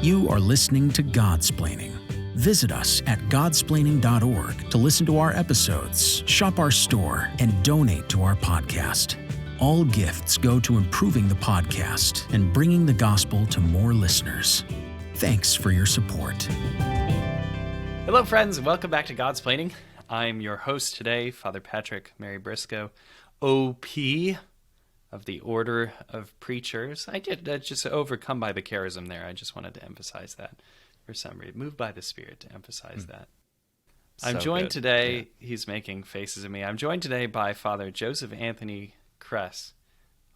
You are listening to Godsplaining. Visit us at godsplaining.org to listen to our episodes, shop our store, and donate to our podcast. All gifts go to improving the podcast and bringing the gospel to more listeners. Thanks for your support. Hello, friends, and welcome back to Godsplaining. I'm your host today, Father Patrick Mary Briscoe, OP of the Order of Preachers. I did just overcome by the charism there. I just wanted to emphasize that for some reason. Moved by the Spirit to emphasize that. I'm joined today, He's making faces at me. I'm joined today by Father Joseph Anthony Kress,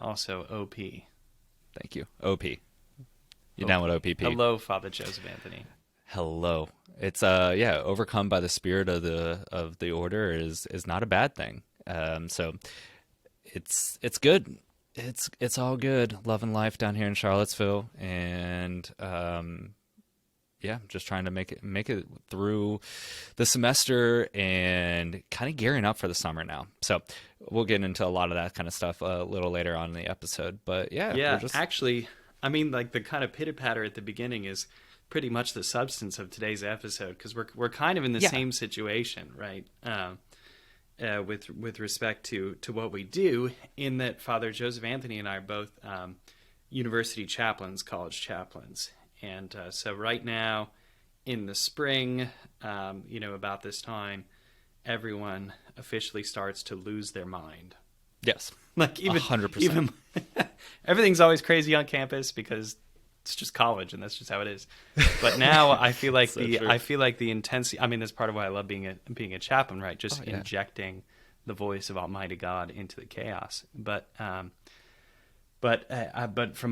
also OP. Thank you. OP. You're down with OPP. Hello, Father Joseph Anthony. Hello. It's overcome by the spirit of the order is not a bad thing. So it's good. It's all good. Love and life down here in Charlottesville, and just trying to make it through the semester and kind of gearing up for the summer now. So we'll get into a lot of that kind of stuff a little later on in the episode. But actually, I mean, like the kind of pitter-patter at the beginning is pretty much the substance of today's episode, because we're kind of in the same situation, right? With respect to what we do, in that Father Joseph Anthony and I are both university chaplains, college chaplains. And so right now in the spring, about this time, everyone officially starts to lose their mind. Yes. Like even 100%. Even everything's always crazy on campus because it's just college and that's just how it is. But now I feel like the intensity, I mean, that's part of why I love being a chaplain, right? Just injecting the voice of Almighty God into the chaos. But from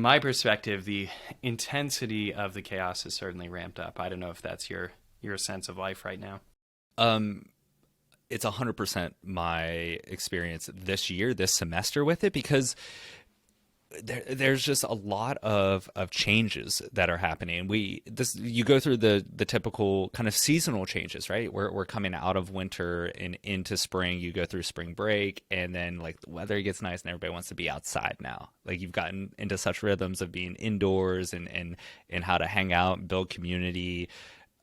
my perspective, the intensity of the chaos has certainly ramped up. I don't know if that's your sense of life right now. It's 100% my experience this semester with it, because there's just a lot of changes that are happening. You go through the typical kind of seasonal changes, right? We're coming out of winter and into spring. You go through spring break, and then like the weather gets nice and everybody wants to be outside now. Like you've gotten into such rhythms of being indoors and how to hang out and build community.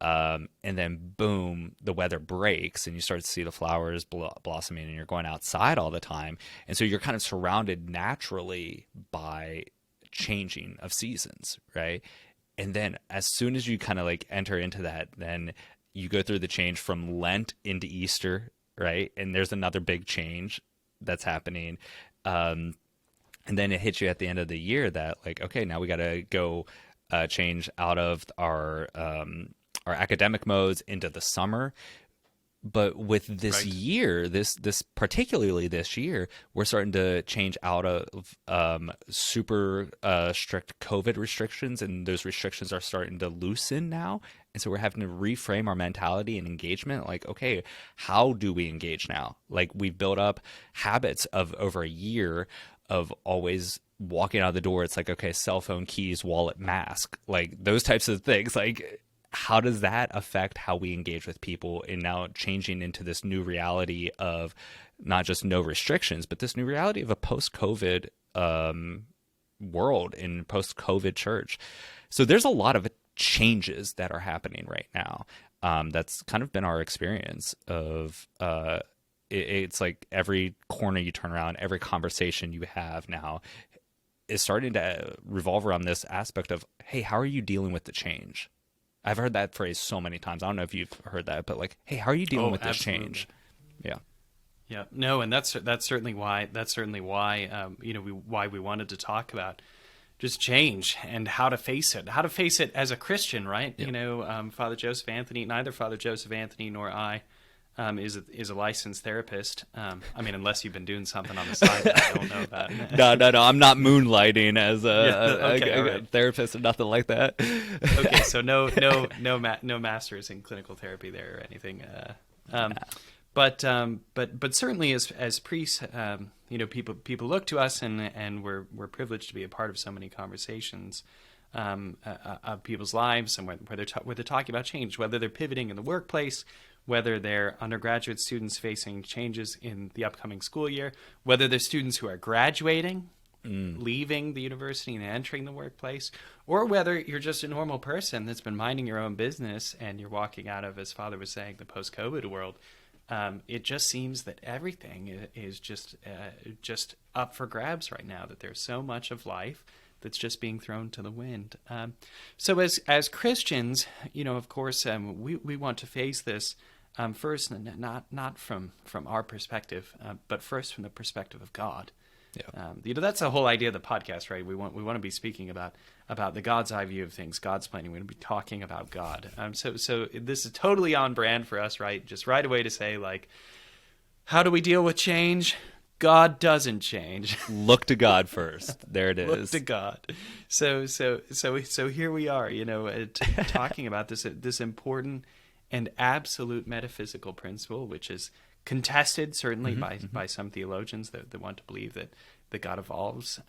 And then boom, the weather breaks and you start to see the flowers blossoming and you're going outside all the time. And so you're kind of surrounded naturally by changing of seasons, right? And then as soon as you kind of like enter into that, then you go through the change from Lent into Easter, right? And there's another big change that's happening. And then it hits you at the end of the year that like, okay, now we got to go change out of our academic modes into the summer. But with this year, this particularly this year, we're starting to change out of super strict COVID restrictions, and those restrictions are starting to loosen now. And so we're having to reframe our mentality and engagement. Like, okay, how do we engage now? Like we've built up habits of over a year of always walking out the door. It's like, okay, cell phone, keys, wallet, mask, like those types of things. Like, how does that affect how we engage with people, and now changing into this new reality of not just no restrictions, but this new reality of a post-COVID world in post-COVID church. So there's a lot of changes that are happening right now. That's kind of been our experience of it's like every corner you turn around, every conversation you have now is starting to revolve around this aspect of, hey, how are you dealing with the change? I've heard that phrase so many times. I don't know if you've heard that, but like, hey, how are you dealing with this change? Yeah. Yeah. No, and that's certainly why why we wanted to talk about just change and how to face it as a Christian, right? Yeah. Father Joseph Anthony, neither Father Joseph Anthony nor I is a licensed therapist. I mean, unless you've been doing something on the side that I don't know about. No. I'm not moonlighting as a therapist or nothing like that. Okay, so no masters in clinical therapy there or anything. But certainly as priests, people look to us, and we're privileged to be a part of so many conversations of people's lives, and where they're talking about change, whether they're pivoting in the workplace, whether they're undergraduate students facing changes in the upcoming school year, whether they're students who are graduating leaving the university and entering the workplace, or whether you're just a normal person that's been minding your own business and you're walking out of, as Father was saying, the post-COVID world. It just seems that everything is just up for grabs right now, that there's so much of life that's just being thrown to the wind. So as Christians, of course, we want to face this first, not from our perspective, but first from the perspective of God. Yeah. That's the whole idea of the podcast, right? We want to be speaking about the God's eye view of things, Godsplaining. We're going to be talking about God. So this is totally on brand for us, right? Just right away to say, like, how do we deal with change? God doesn't change. Look to God first. There it is. Look to God. So here we are, talking about this important and absolute metaphysical principle, which is contested certainly by some theologians that want to believe that God evolves.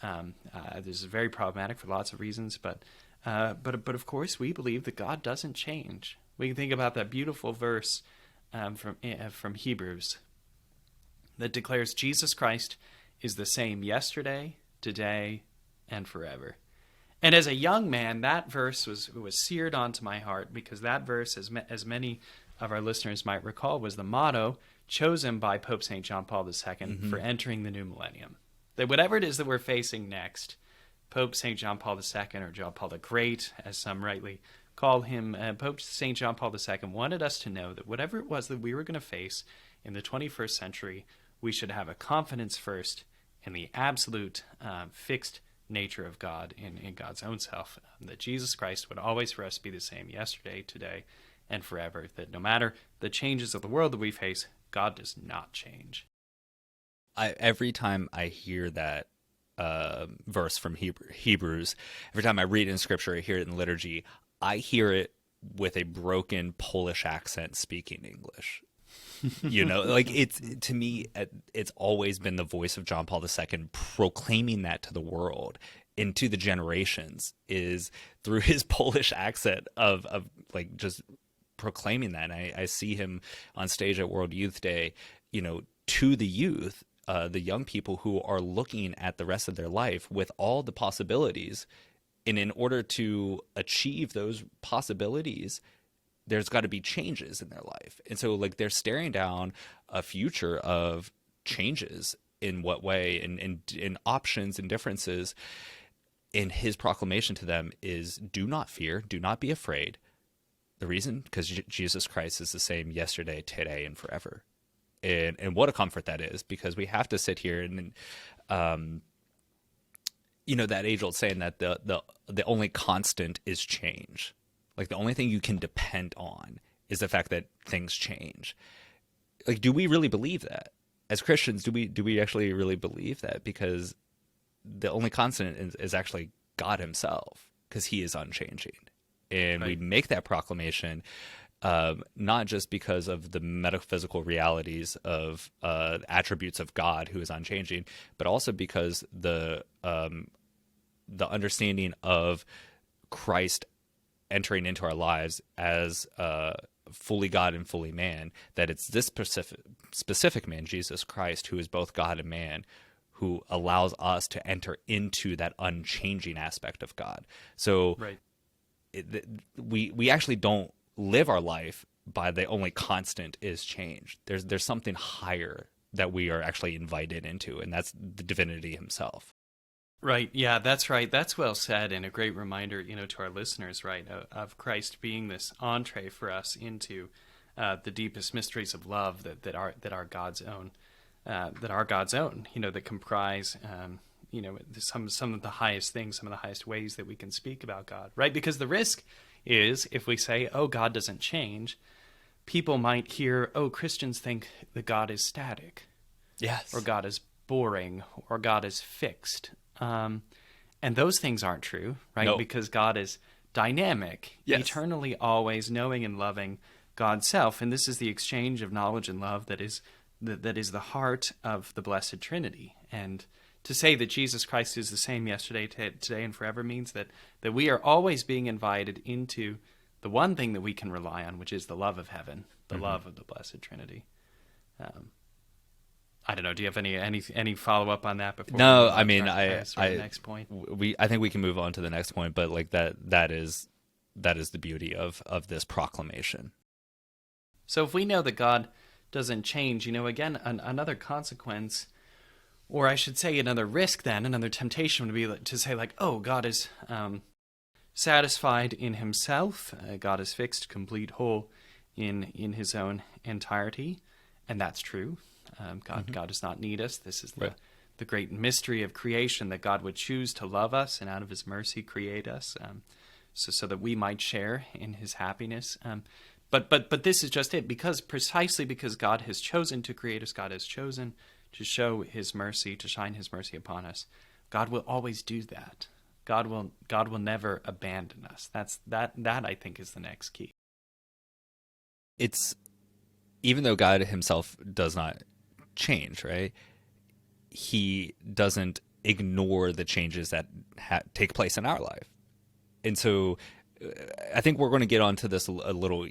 This is very problematic for lots of reasons, but of course we believe that God doesn't change. We can think about that beautiful verse from Hebrews that declares Jesus Christ is the same yesterday, today, and forever. And as a young man, that verse was seared onto my heart, because that verse, as many of our listeners might recall, was the motto chosen by Pope St. John Paul II for entering the new millennium. That whatever it is that we're facing next, Pope St. John Paul II, or John Paul the Great, as some rightly call him, Pope St. John Paul II wanted us to know that whatever it was that we were going to face in the 21st century, we should have a confidence first in the absolute fixed nature of God, in God's own self, that Jesus Christ would always for us be the same yesterday, today, and forever, that no matter the changes of the world that we face, God does not change. Every time I hear that verse from Hebrews, every time I read it in Scripture, I hear it in liturgy, I hear it with a broken Polish accent speaking English. It's, to me, it's always been the voice of John Paul II proclaiming that to the world and to the generations, is through his Polish accent of like just proclaiming that. And I see him on stage at World Youth Day, to the youth, the young people who are looking at the rest of their life with all the possibilities. And in order to achieve those possibilities, there's got to be changes in their life. And so, like, they're staring down a future of changes. In what way? In options and differences. And his proclamation to them is, do not fear, do not be afraid. The reason? Because Jesus Christ is the same yesterday, today, and forever. And what a comfort that is, because we have to sit here and, that age-old saying that the only constant is change. Like, the only thing you can depend on is the fact that things change. Like, do we really believe that? As Christians, do we actually really believe that? Because the only constant is actually God himself, because he is unchanging. And right. We make that proclamation not just because of the metaphysical realities of attributes of God who is unchanging, but also because the understanding of Christ entering into our lives as fully God and fully man, that it's this specific man, Jesus Christ, who is both God and man, who allows us to enter into that unchanging aspect of God. So right. We actually don't live our life by the only constant is change. There's something higher that we are actually invited into, and that's the divinity himself. Right. Yeah, that's right. That's well said, and a great reminder, to our listeners, right, of Christ being this entree for us into the deepest mysteries of love that are God's own, that comprise, some of the highest things, some of the highest ways that we can speak about God, right? Because the risk is, if we say, oh, God doesn't change, people might hear, oh, Christians think that God is static. Yes. Or God is boring, or God is fixed. And those things aren't true, right? No. Because God is dynamic, yes. eternally always knowing and loving God's self. And this is the exchange of knowledge and love that is the heart of the Blessed Trinity. And to say that Jesus Christ is the same yesterday, today, and forever means that we are always being invited into the one thing that we can rely on, which is the love of heaven, the love of the Blessed Trinity. I don't know. Do you have any follow up on that before? No, we move on I to mean, the next point. I think we can move on to the next point, but like that is the beauty of this proclamation. So if we know that God doesn't change, again, another consequence, or I should say another risk then, another temptation would be to say like, oh, God is satisfied in himself. God is fixed, complete, whole in his own entirety. And that's true. God does not need us. This is the great mystery of creation, that God would choose to love us and out of his mercy create us so that we might share in his happiness. But this is just it, precisely because God has chosen to create us, God has chosen to show his mercy, to shine his mercy upon us. God will always do that. God will never abandon us. That I think is the next key. It's, even though God himself does not change, right? He doesn't ignore the changes that take place in our life. And so I think we're going to get onto this a little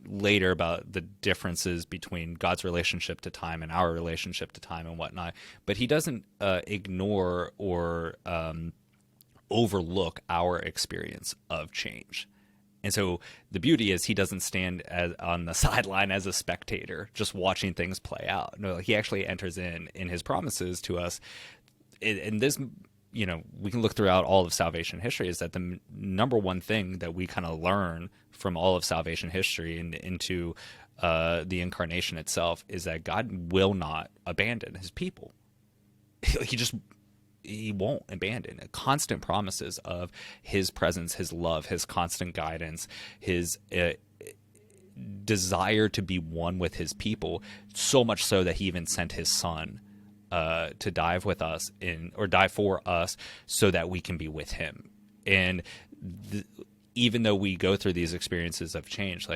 later about the differences between God's relationship to time and our relationship to time and whatnot. But he doesn't ignore or overlook our experience of change. And so the beauty is he doesn't stand on the sideline as a spectator, just watching things play out. No, he actually enters in his promises to us. And this, we can look throughout all of salvation history, is that the number one thing that we kind of learn from all of salvation history and into the incarnation itself is that God will not abandon his people. He won't abandon. Constant promises of his presence, his love, his constant guidance, his desire to be one with his people, so much so that he even sent his son to die with us die for us so that we can be with him. And even though we go through these experiences of change,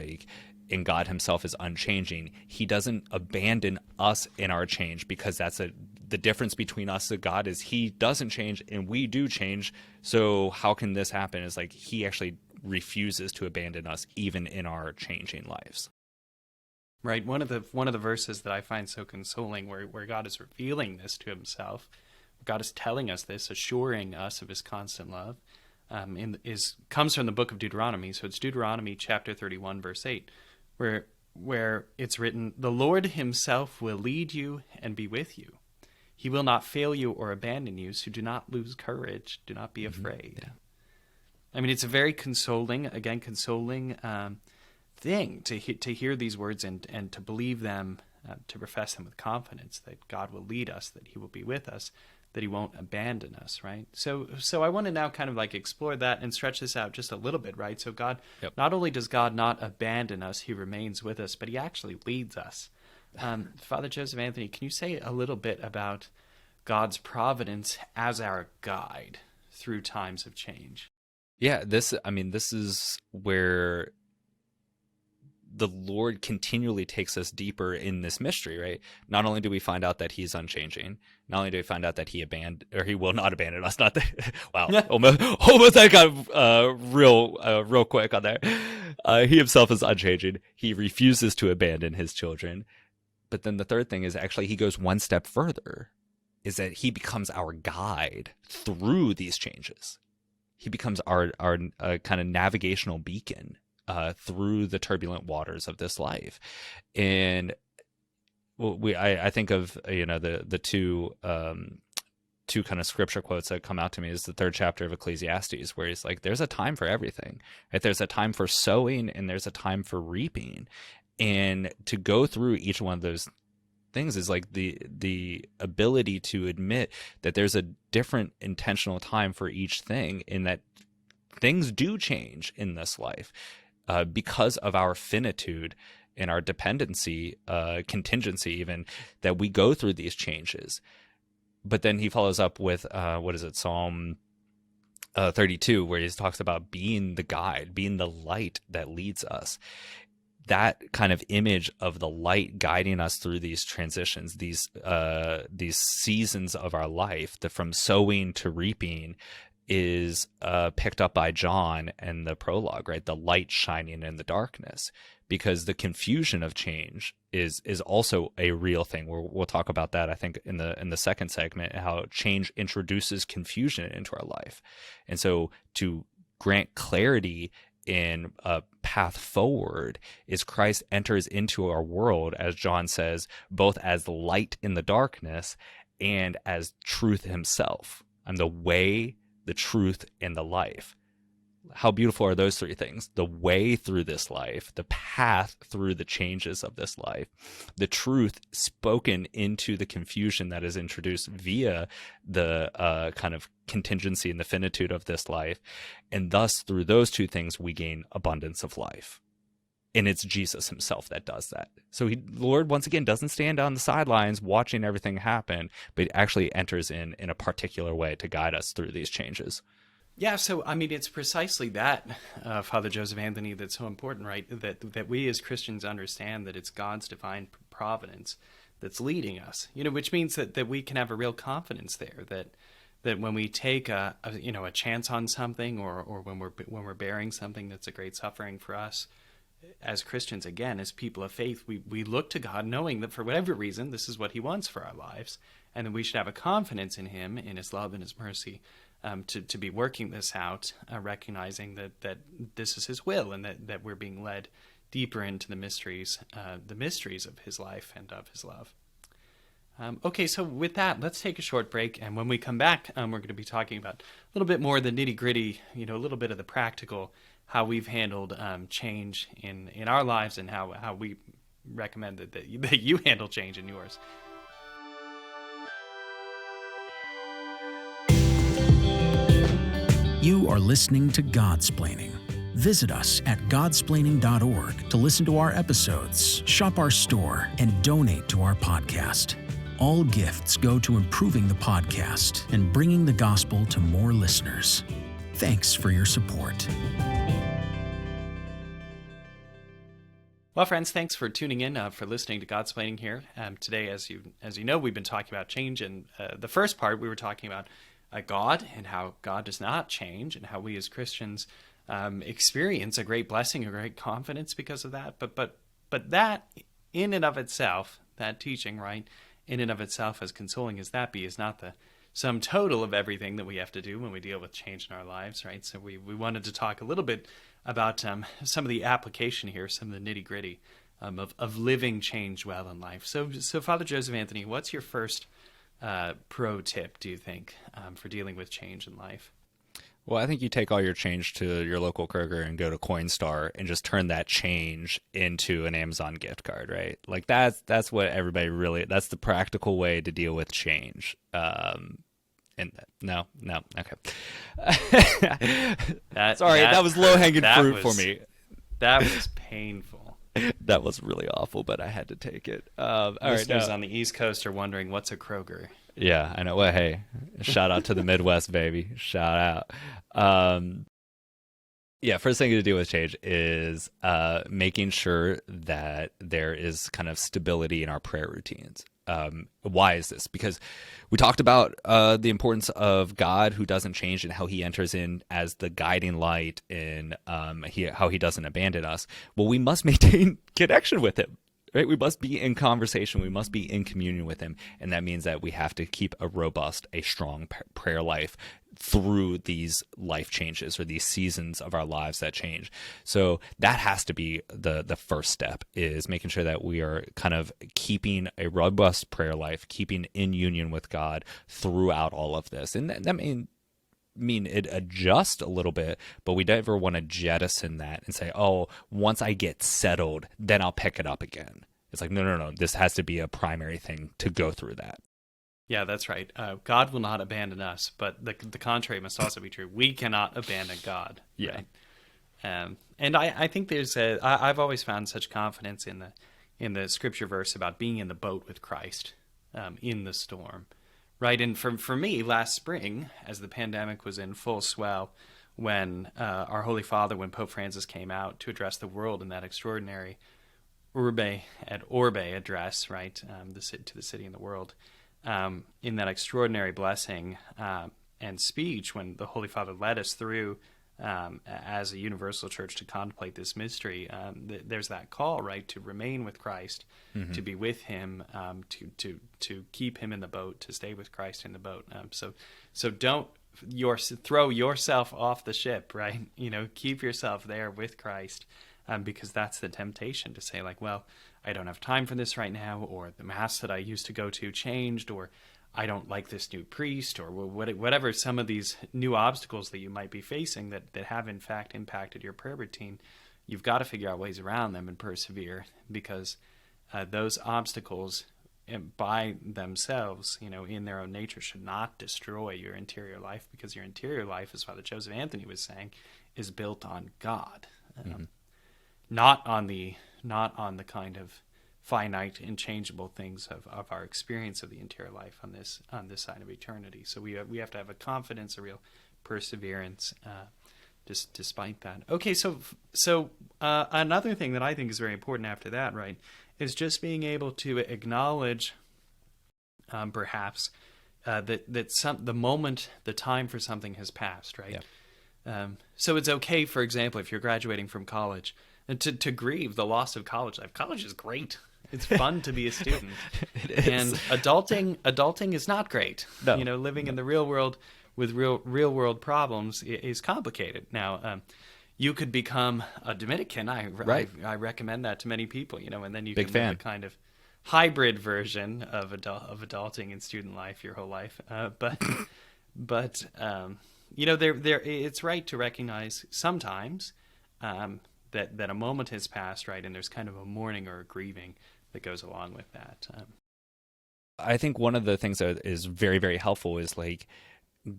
and God himself is unchanging, he doesn't abandon us in our change, because that's the difference between us and God is he doesn't change and we do change. So how can this happen? Is he actually refuses to abandon us even in our changing lives. Right. One of the verses that I find so consoling, where God is revealing this to himself, God is telling us this, assuring us of his constant love, comes from the book of Deuteronomy. So it's Deuteronomy chapter 31, verse 8, where it's written, "The Lord himself will lead you and be with you. He will not fail you or abandon you, so do not lose courage. Do not be afraid." Yeah. I mean, it's a very consoling thing to hear these words and to believe them, to profess them with confidence, that God will lead us, that he will be with us, that he won't abandon us, right? So I want to now kind of explore that and stretch this out just a little bit, right? So not only does God not abandon us, he remains with us, but he actually leads us. Father Joseph Anthony, can you say a little bit about God's providence as our guide through times of change? Yeah, this is where the Lord continually takes us deeper in this mystery, right? Not only do we find out that he's unchanging, not only do we find out that he will not abandon us, not that, wow, almost I got real quick on there. He himself is unchanging. He refuses to abandon his children. But then the third thing is actually he goes one step further, is that he becomes our guide through these changes. He becomes our kind of navigational beacon through the turbulent waters of this life. And I think of the two kind of scripture quotes that come out to me is the 3rd chapter of Ecclesiastes, where he's like, there's a time for everything, right? There's a time for sowing and there's a time for reaping. And to go through each one of those things is the ability to admit that there's a different intentional time for each thing, in that things do change in this life because of our finitude and our dependency, contingency even, that we go through these changes. But then he follows up with, Psalm 32, where he talks about being the guide, being the light that leads us. That kind of image of the light guiding us through these transitions, these seasons of our life, from sowing to reaping, is picked up by John and the prologue, right? The light shining in the darkness, because the confusion of change is also a real thing. We'll talk about that, I think, in the second segment, how change introduces confusion into our life. And so to grant clarity in a path forward is Christ enters into our world, as John says, both as light in the darkness and as truth himself. I'm the way, the truth, and the life. How beautiful are those three things? The way through this life, the path through the changes of this life, the truth spoken into the confusion that is introduced via the kind of contingency and the finitude of this life. And thus, through those two things, we gain abundance of life. And it's Jesus himself that does that. So the Lord, once again, doesn't stand on the sidelines watching everything happen, but he actually enters in a particular way to guide us through these changes. Yeah, so I mean, it's precisely that, Father Joseph Anthony, that's so important, right? That we as Christians understand that it's God's divine providence that's leading us. Which means that we can have a real confidence there. That when we take a chance on something, or when we're bearing something that's a great suffering for us, as Christians, again, as people of faith, we look to God, knowing that for whatever reason, this is what He wants for our lives, and that we should have a confidence in Him, in His love and His mercy. To be working this out, recognizing that this is His will, and that we're being led deeper into the mysteries of His life and of His love. Okay, so with that, let's take a short break, and when we come back, we're going to be talking about a little bit more of the nitty-gritty, a little bit of the practical, how we've handled change in our lives, and how we recommend that you handle change in yours. You are listening to Godsplaining. Visit us at godsplaining.org to listen to our episodes, shop our store, and donate to our podcast. All gifts go to improving the podcast and bringing the gospel to more listeners. Thanks for your support. Well, friends, thanks for tuning in, for listening to Godsplaining here. Today, as you know, we've been talking about change. In the first part, we were talking about God and how God does not change, and how we as Christians experience a great blessing, a great confidence because of that. But that in and of itself, that teaching, right, in and of itself, as consoling as that be, is not the sum total of everything that we have to do when we deal with change in our lives, right? So we wanted to talk a little bit about some of the application here, some of the nitty-gritty of living change well in life. So Father Joseph Anthony, what's your first pro tip, do you think, for dealing with change in life? Well, I think you take all your change to your local Kroger and go to Coinstar and just turn that change into an Amazon gift card, right? Like that's what everybody really, that's the practical way to deal with change. And no, okay. That was low-hanging fruit for me. That was painful. That was really awful, but I had to take it. Listeners on the East Coast are wondering, what's a Kroger? Yeah, I know. Well, hey, shout out to the Midwest, baby. Shout out. Yeah, first thing to do with change is making sure that there is kind of stability in our prayer routines. Why is this? Because we talked about the importance of God, who doesn't change, and how He enters in as the guiding light, and how He doesn't abandon us. Well, we must maintain connection with Him, right? We must be in conversation. We must be in communion with Him, and that means that we have to keep a robust, a strong prayer life through these life changes, or these seasons of our lives that change. So that has to be the first step, is making sure that we are kind of keeping a robust prayer life, keeping in union with God throughout all of this. And that mean it adjusts a little bit, but we never want to jettison that and say, oh, once I get settled, then I'll pick it up again. It's like, no. This has to be a primary thing to go through that. Yeah, that's right. God will not abandon us, but the contrary must also be true. We cannot abandon God. Yeah. Right? And I think I've always found such confidence in the scripture verse about being in the boat with Christ in the storm. Right, and for me, last spring, as the pandemic was in full swell, when our Holy Father, when Pope Francis came out to address the world in that extraordinary Urbe et Orbe address, right, to the city and the world, in that extraordinary blessing and speech, when the Holy Father led us through as a universal church to contemplate this mystery, there's that call, right, to remain with Christ, to be with him, to keep him in the boat, to stay with Christ in the boat. So don't throw yourself off the ship, right? Keep yourself there with Christ, because that's the temptation to say, like, well, I don't have time for this right now, or the mass that I used to go to changed, or I don't like this new priest, or whatever some of these new obstacles that you might be facing that have in fact impacted your prayer routine. You've got to figure out ways around them and persevere, because those obstacles by themselves, in their own nature, should not destroy your interior life, because your interior life, as Father Joseph Anthony was saying, is built on God, not on the kind of finite, inchangeable things of our experience of the interior life on this side of eternity. So we have to have a confidence, a real perseverance, despite that. Okay, so another thing that I think is very important after that, right, is just being able to acknowledge, perhaps, that the time for something has passed, right? Yep. So it's okay, for example, if you're graduating from college, to grieve the loss of college life. College is great. It's fun to be a student. It is. And adulting is not great. No. Living in the real world with real world problems is complicated. Now, you could become a Dominican. I recommend that to many people, and then you can live a kind of hybrid version of adulting and student life your whole life. But it's right to recognize sometimes that a moment has passed, right, and there's kind of a mourning or a grieving that goes along with that. I think one of the things that is very, very helpful is, like,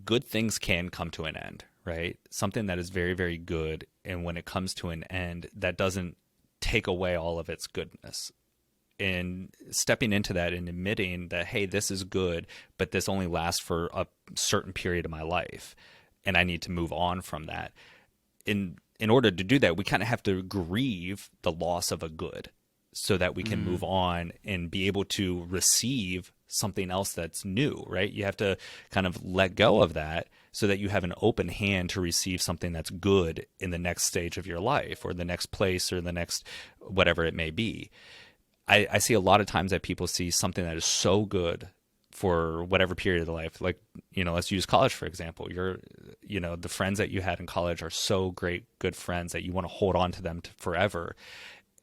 good things can come to an end, right? Something that is very, very good, and when it comes to an end, that doesn't take away all of its goodness. And stepping into that and admitting that, hey, this is good, but this only lasts for a certain period of my life, and I need to move on from that. In order to do that, we kind of have to grieve the loss of a good, so that we can move on and be able to receive something else that's new, right? You have to kind of let go of that so that you have an open hand to receive something that's good in the next stage of your life, or the next place, or the next whatever it may be. I see a lot of times that people see something that is so good for whatever period of life. Like, let's use college, for example. The friends that you had in college are so great, good friends, that you want to hold on to them forever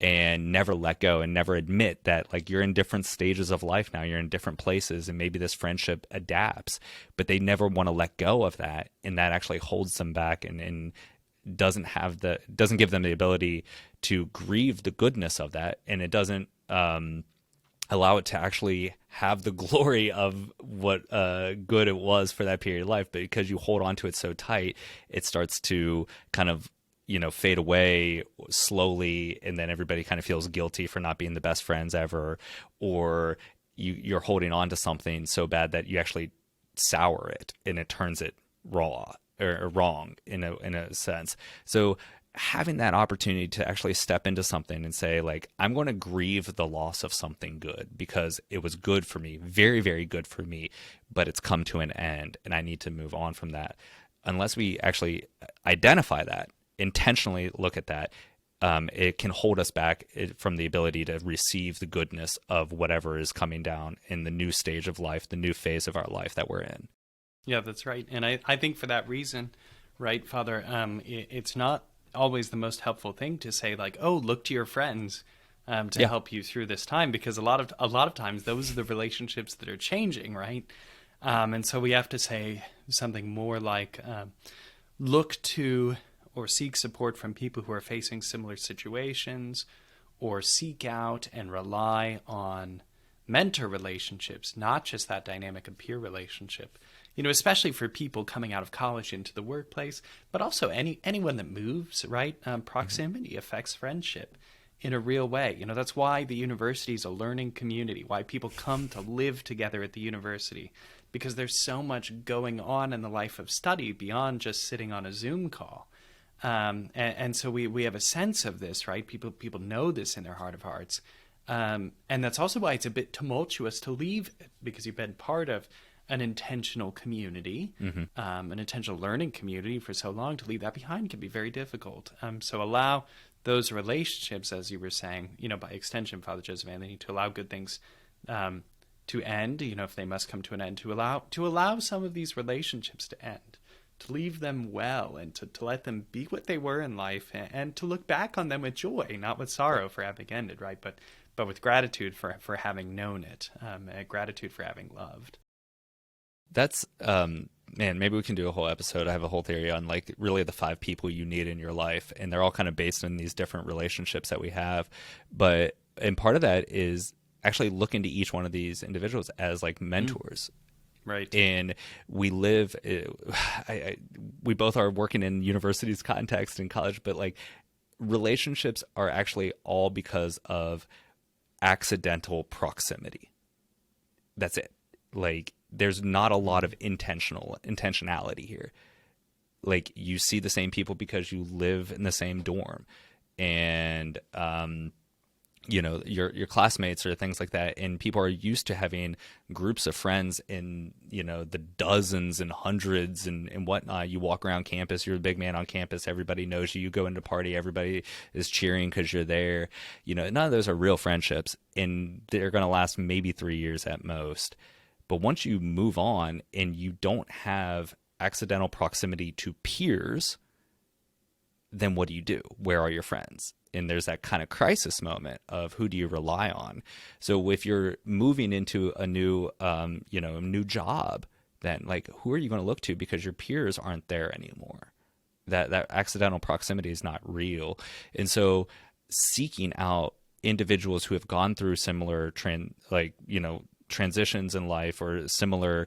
and never let go, and never admit that, like, you're in different stages of life now, you're in different places, and maybe this friendship adapts, but they never want to let go of that. And that actually holds them back and doesn't give them the ability to grieve the goodness of that. And it doesn't, allow it to actually have the glory of what good it was for that period of life. But because you hold on to it so tight, it starts to kind of, fade away slowly, and then everybody kind of feels guilty for not being the best friends ever, or you're holding on to something so bad that you actually sour it, and it turns it raw or wrong in a sense. So having that opportunity to actually step into something and say, like, I'm going to grieve the loss of something good because it was good for me, very, very good for me, but it's come to an end and I need to move on from that. Unless we actually identify that, intentionally look at that, it can hold us back from the ability to receive the goodness of whatever is coming down in the new stage of life, the new phase of our life that we're in. Yeah, that's right. And I think for that reason, right, Father, it's not always the most helpful thing to say, like, oh, look to your friends to help you through this time, because a lot of times those are the relationships that are changing, right? And so we have to say something more like, look to or seek support from people who are facing similar situations, or seek out and rely on mentor relationships, not just that dynamic of peer relationship. Especially for people coming out of college into the workplace, but also anyone that moves, right? Proximity affects friendship in a real way. That's why the university is a learning community, why people come to live together at the university, because there's so much going on in the life of study beyond just sitting on a Zoom call. And so we have a sense of this, right? People know this in their heart of hearts. And that's also why it's a bit tumultuous to leave, because you've been part of an intentional community, an intentional learning community for so long, to leave that behind can be very difficult. So allow those relationships, as you were saying, by extension, Father Joseph Anthony, to allow good things to end, if they must come to an end, to allow some of these relationships to end, to leave them well, and to let them be what they were in life, and to look back on them with joy, not with sorrow for having ended, right? But with gratitude for having known it, gratitude for having loved. That's man, maybe we can do a whole episode. I have a whole theory on like really the 5 people you need in your life, and they're all kind of based on these different relationships that we have. And part of that is actually looking to each one of these individuals as like mentors. Right. And we live, we both are working in universities context in college, but like relationships are actually all because of accidental proximity. That's it. Like there's not a lot of intentionality here. Like you see the same people because you live in the same dorm, and your classmates or things like that, and people are used to having groups of friends in the dozens and hundreds and whatnot. You walk around campus, you're a big man on campus, everybody knows you. You go into a party, everybody is cheering because you're there. None of those are real friendships, and they're going to last maybe 3 years at most. But once you move on and you don't have accidental proximity to peers, then what do? Where are your friends? And there's that kind of crisis moment of who do you rely on? So if you're moving into a new, new job, then like, who are you going to look to? Because your peers aren't there anymore. That accidental proximity is not real. And so seeking out individuals who have gone through similar transitions in life or similar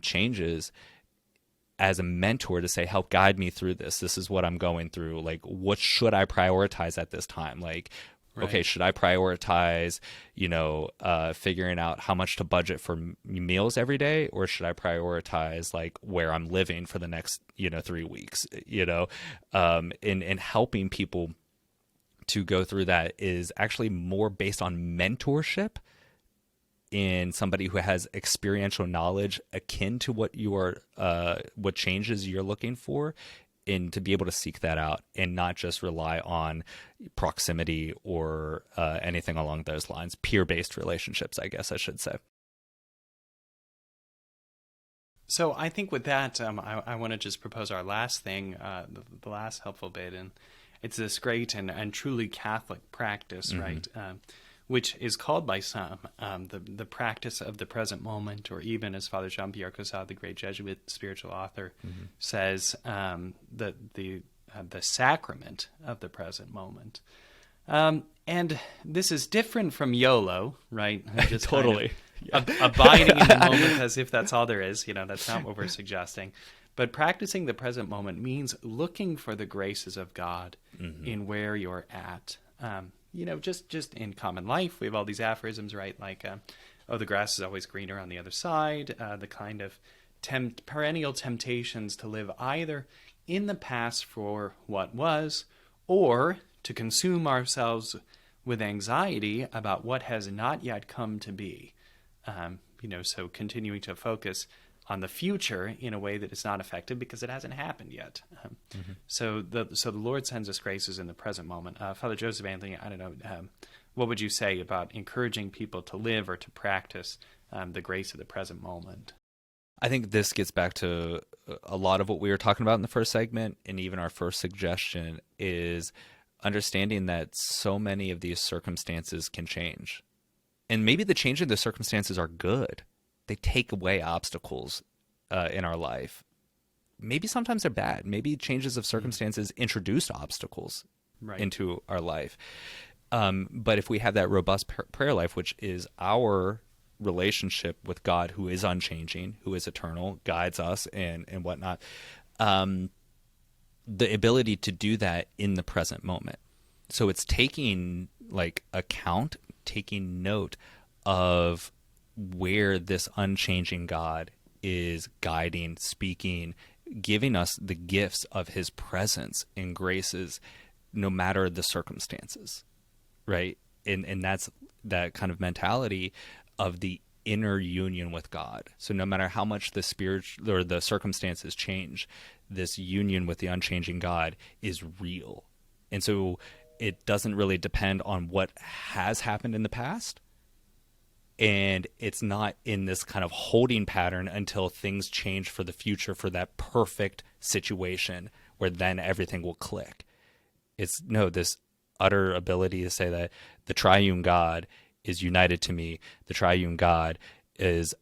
changes as a mentor to say, help guide me through this. This is what I'm going through. Like, what should I prioritize at this time? Like, right. Okay, should I prioritize, figuring out how much to budget for meals every day? Or should I prioritize like where I'm living for the next, 3 weeks, and helping people to go through that is actually more based on mentorship in somebody who has experiential knowledge akin to what you are, what changes you're looking for, and to be able to seek that out and not just rely on proximity or anything along those lines. Peer-based relationships, I guess I should say. So I think with that, I want to just propose our last thing, the last helpful bit, and it's this great and truly Catholic practice, right? Which is called by some the practice of the present moment, or even as Father Jean-Pierre Caussade, the great Jesuit spiritual author, says, the sacrament of the present moment. And this is different from YOLO, right? Just totally. Abiding in the moment as if that's all there is. That's not what we're suggesting. But practicing the present moment means looking for the graces of God in where you're at. Just in common life, we have all these aphorisms, right? Like, the grass is always greener on the other side. The kind of perennial temptations to live either in the past for what was, or to consume ourselves with anxiety about what has not yet come to be. So continuing to focus on the future in a way that is not effective because it hasn't happened yet. So the Lord sends us graces in the present moment. Father Joseph Anthony, I don't know, what would you say about encouraging people to live or to practice the grace of the present moment? I think this gets back to a lot of what we were talking about in the first segment, and even our first suggestion is understanding that so many of these circumstances can change. And maybe the change in the circumstances are good. They take away obstacles in our life. Maybe sometimes they're bad. Maybe changes of circumstances introduce obstacles into our life. But if we have that robust prayer life, which is our relationship with God, who is unchanging, who is eternal, guides us and whatnot, the ability to do that in the present moment. So it's taking taking note of where this unchanging God is guiding, speaking, giving us the gifts of his presence and graces, no matter the circumstances, right? And that's that kind of mentality of the inner union with God. So no matter how much the spiritual or the circumstances change, this union with the unchanging God is real. And so it doesn't really depend on what has happened in the past. And it's not in this kind of holding pattern until things change for the future, for that perfect situation where then everything will click. It's this utter ability to say that the triune God is united to me. The triune God is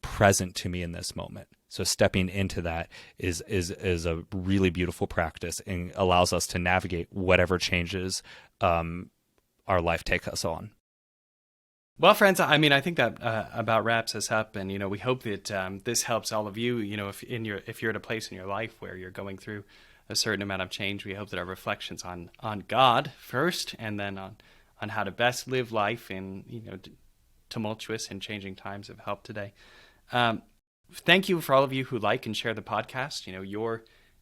present to me in this moment. So stepping into that is a really beautiful practice and allows us to navigate whatever changes our life take us on. Well, friends, I mean, I think that about wraps us up, and we hope that this helps all of you. If you're at a place in your life where you're going through a certain amount of change, we hope that our reflections on God first, and then on how to best live life in tumultuous and changing times have helped today. Thank you for all of you who like and share the podcast.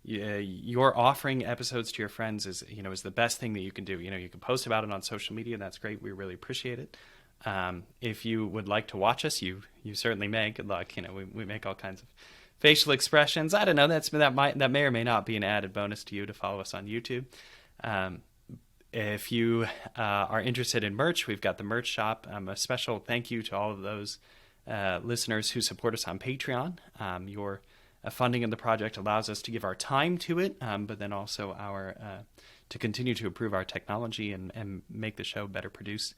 Your offering episodes to your friends is the best thing that you can do. You can post about it on social media. That's great. We really appreciate it. If you would like to watch us, you certainly may. Good luck. We make all kinds of facial expressions. I don't know. That may or may not be an added bonus to you to follow us on YouTube. If you are interested in merch, we've got the merch shop. A special thank you to all of those listeners who support us on Patreon. Your funding of the project allows us to give our time to it, but then also to continue to improve our technology and make the show better produced.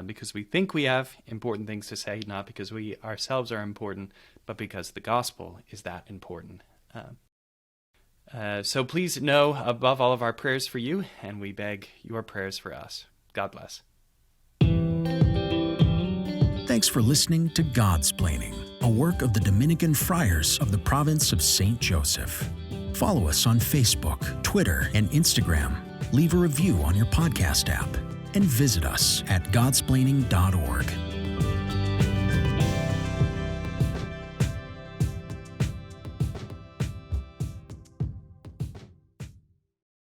Because we think we have important things to say, not because we ourselves are important, but because the gospel is that important. So please know above all of our prayers for you, and we beg your prayers for us. God bless. Thanks for listening to Godsplaining, a work of the Dominican friars of the province of St. Joseph. Follow us on Facebook, Twitter, and Instagram. Leave a review on your podcast app. And visit us at godsplaining.org.